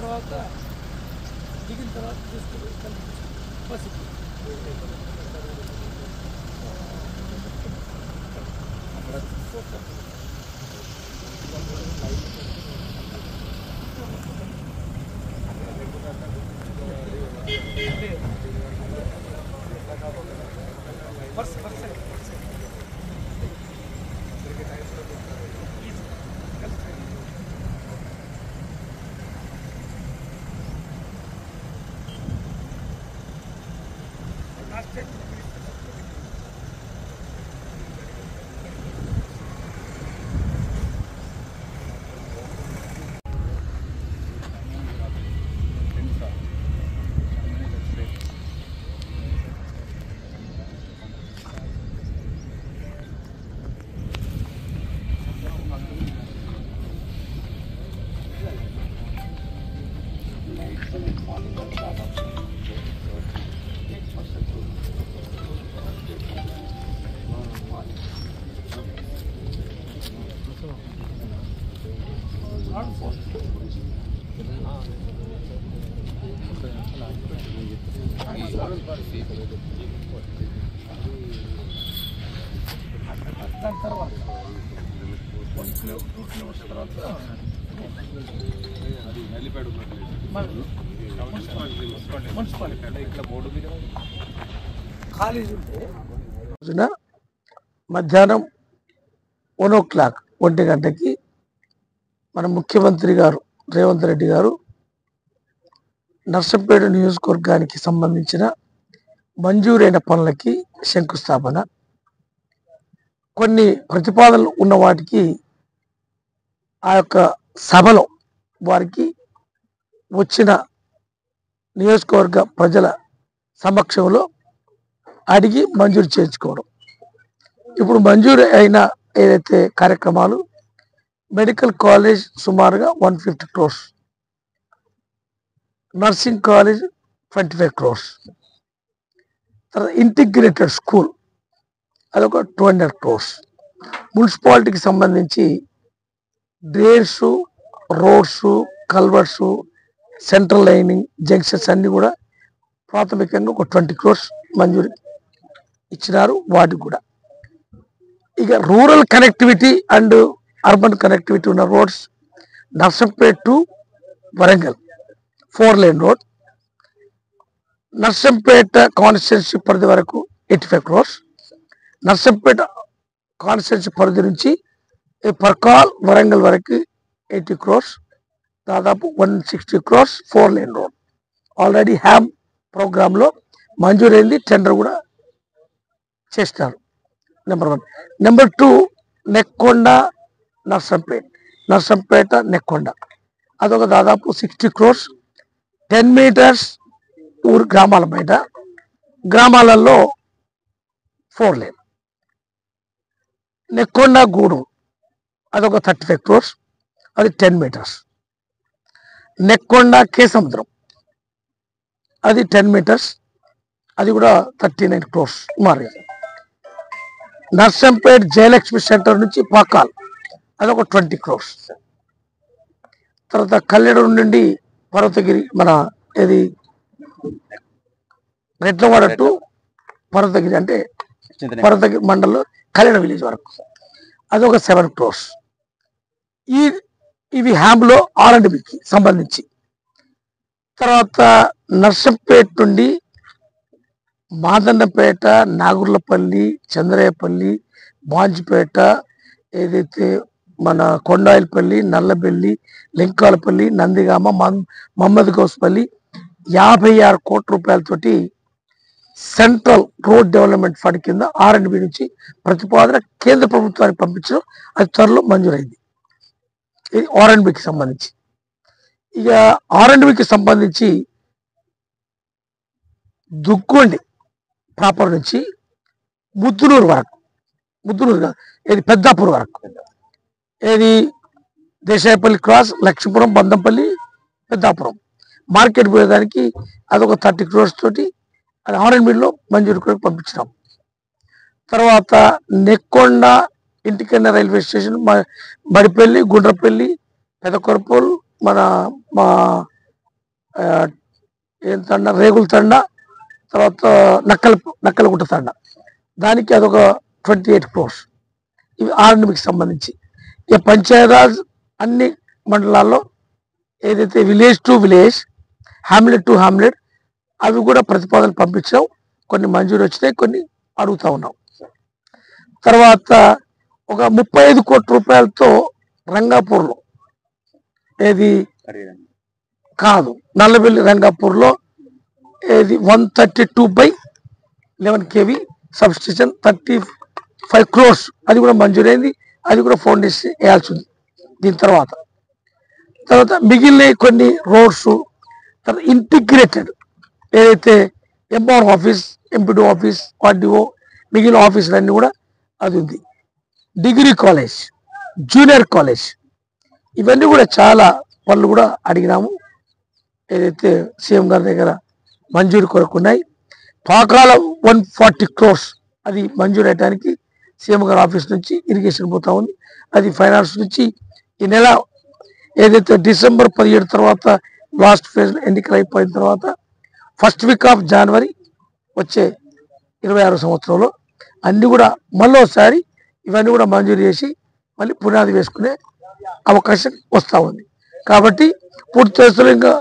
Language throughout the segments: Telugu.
తర్వాత దిగిన తర్వాత తీసుకుని బస్సు దాని తర్వాత 1 కిలోమీటర్ 2 కిలోమీటర్స్ తర్వాత మున్సిపాలిటీ ఇక్కడ బోర్డు మీద కాలేజీ ఉంటే రోజున మధ్యాహ్నం 1 o'clock 1 గంటకి మన ముఖ్యమంత్రి గారు రేవంత్ రెడ్డి గారు నర్సంపేట నియోజకవర్గానికి సంబంధించిన మంజూరైన పనులకి శంకుస్థాపన, కొన్ని ప్రతిపాదనలు ఉన్న వాటికి ఆ యొక్క సభలో వారికి వచ్చిన నియోజకవర్గ ప్రజల సమక్షంలో అడిగి మంజూరు చేయించుకోవడం. ఇప్పుడు మంజూరు అయిన ఏదైతే కార్యక్రమాలు, మెడికల్ కాలేజ్ సుమారుగా 150 crores, నర్సింగ్ కాలేజ్ 25 crores, తర్వాత ఇంటిగ్రేటెడ్ స్కూల్ అదొక 200 crores, మున్సిపాలిటీకి సంబంధించి drains, roads, culverts, central lining, junctions అన్నీ కూడా ప్రాథమికంగా ఒక 20 crores మంజూరు ఇచ్చినారు. వాటికి కూడా ఇక rural connectivity and urban connectivity ఉన్న roads, Narsampet to Warangal 4 lane road, Narsampet constituency పరిధి వరకు 85 crores, నర్సంపేట కాన్స్టిట్యున్సీ పరిధి నుంచి పర్కాల్ వరంగల్ వరకు 80 crores, దాదాపు 160 crores 4 lane road already HAM ప్రోగ్రాంలో మంజూరైంది, టెండర్ కూడా చేస్తారు. నెంబర్ 1. నెంబర్ 2, నెక్కొండ నర్సంపేట నెక్కొండ అదొక దాదాపు 60 crores, 10 meters ఊరు గ్రామాల బయట, గ్రామాలలో 4 lane. నెక్కొండ గూడెం అదొక 35 crores, అది 10 meters. నెక్కొండ కేసముద్రం అది 10 meters, అది కూడా 39 crores సుమారుగా. నర్సంపేట జయలక్ష్మి సెంటర్ నుంచి పాకాల్ అదొక 20 crores. తర్వాత కల్లెడూరు నుండి పర్వతగిరి, మన ఏది రెడ్లవాడ టు పర్వతగిరి అంటే పర్వతగిరి మండలంలో కల్లెడ విలేజ్ వరకు అదొక 7 crores. ఇవి హ్యామ్లో R&Bకి సంబంధించి. తర్వాత నర్సంపేట నుండి మాదన్నపేట, నాగుర్లపల్లి, చంద్రయ్యపల్లి, బాంజిపేట, ఏదైతే మన కొండాయిలపల్లి, నల్లబెల్లి, లింకాలపల్లి, నందిగామ, మహమ్మద్ గౌస్పల్లి 56 కోట్ల రూపాయలతోటి సెంట్రల్ రోడ్ డెవలప్మెంట్ ఫండ్ కింద R&B నుంచి ప్రతిపాదన కేంద్ర ప్రభుత్వానికి పంపించడం, అది త్వరలో మంజూరైంది. ఇది R&Bకి సంబంధించి. ఇక R&Bకి సంబంధించి దుక్కోండి ప్రాపర్ నుంచి ముద్దునూరు వరకు, ముద్దునూరు కాదు, ఏది పెద్దాపూర్ వరకు, ఏది దేశాయపల్లి క్రాస్, లక్ష్మీపురం, బందంపల్లి, పెద్దాపురం మార్కెట్ పోయేదానికి అదొక 30 crores తోటి అది R&Bలో మంజూరు కూడా పంపించినాం. తర్వాత నెక్కొండ ఇంటికన్నా రైల్వే స్టేషన్, మడిపల్లి, గుండ్రపల్లి, పెదకొరపోలు, మా ఆ, ఏం తండ, రేగుల తండ, తర్వాత నక్కలగుట్ట తండ, దానికి అదొక 28 crores. ఇవి ఆర్ఎండ్బికి సంబంధించి. ఇక పంచాయరాజ్ అన్ని మండలాల్లో ఏదైతే village to village, hamlet to hamlet, అవి కూడా ప్రతిపాదన పంపించాం. కొన్ని మంజూరు వచ్చినాయి, కొన్ని అడుగుతా ఉన్నాం. తర్వాత ఒక 35 కోట్ల రూపాయలతో రంగాపూర్లో, ఏది కాదు నల్లబెల్లి రంగాపూర్లో, ఏది 132/11 kV సబ్స్టేషన్ 35 crores, అది కూడా మంజూరైంది. అది కూడా ఫౌండేషన్ వేయాల్సి ఉంది. దీని తర్వాత మిగిలిన కొన్ని రోడ్స్, తర్వాత ఇంటిగ్రేటెడ్ ఏదైతే MR office, MPD office, RDO, మిగిలిన ఆఫీసులన్నీ కూడా అది ఉంది. డిగ్రీ కాలేజ్, జూనియర్ కాలేజ్, ఇవన్నీ కూడా చాలా పనులు కూడా అడిగినాము. ఏదైతే సీఎం గారి దగ్గర మంజూరు కొరకు ఉన్నాయి. పాకాల 140 crores, అది మంజూరు అయ్యడానికి సీఎం గారి ఆఫీస్ నుంచి ఇరిగేషన్ పోతా ఉంది. అది ఫైనాన్స్ నుంచి ఈ నెల ఏదైతే డిసెంబర్ 17 తర్వాత లాస్ట్ ఫేజ్ ఎన్నికలు అయిపోయిన తర్వాత ఫస్ట్ వీక్ ఆఫ్ జనవరి వచ్చే 26 సంవత్సరంలో అన్ని కూడా మళ్ళీసారి ఇవన్నీ కూడా మంజూరు చేసి మళ్ళీ పునాది వేసుకునే అవకాశం వస్తూ ఉంది. కాబట్టి పూర్తి చేస్తున్న ఇంకా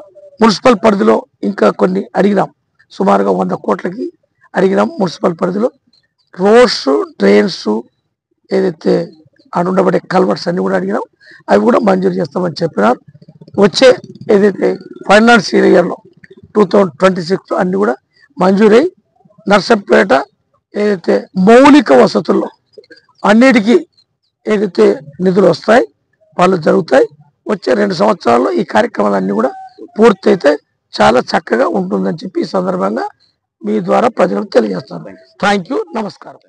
మున్సిపల్ పరిధిలో ఇంకా కొన్ని అడిగినాం. సుమారుగా 100 కోట్లకి అడిగినాం. మున్సిపల్ పరిధిలో రోడ్స్, డ్రైన్స్, ఏదైతే ఉండబడే కల్వర్ట్స్ అన్ని కూడా అడిగినాం. అవి కూడా మంజూరు చేస్తామని చెప్పినారు. వచ్చే ఏదైతే ఫైనాన్షియల్ ఇయర్లో 2026 అన్ని కూడా మంజూరై నర్సంపేట ఏదైతే మౌలిక వసతుల్లో అన్నిటికీ ఏదైతే నిధులు వస్తాయి వాళ్ళు జరుగుతాయి. వచ్చే 2 సంవత్సరాల్లో ఈ కార్యక్రమాలన్నీ కూడా పూర్తయితే చాలా చక్కగా ఉంటుందని చెప్పి ఈ సందర్భంగా మీ ద్వారా ప్రజలకు తెలియజేస్తాను. థ్యాంక్ యూ, నమస్కారం.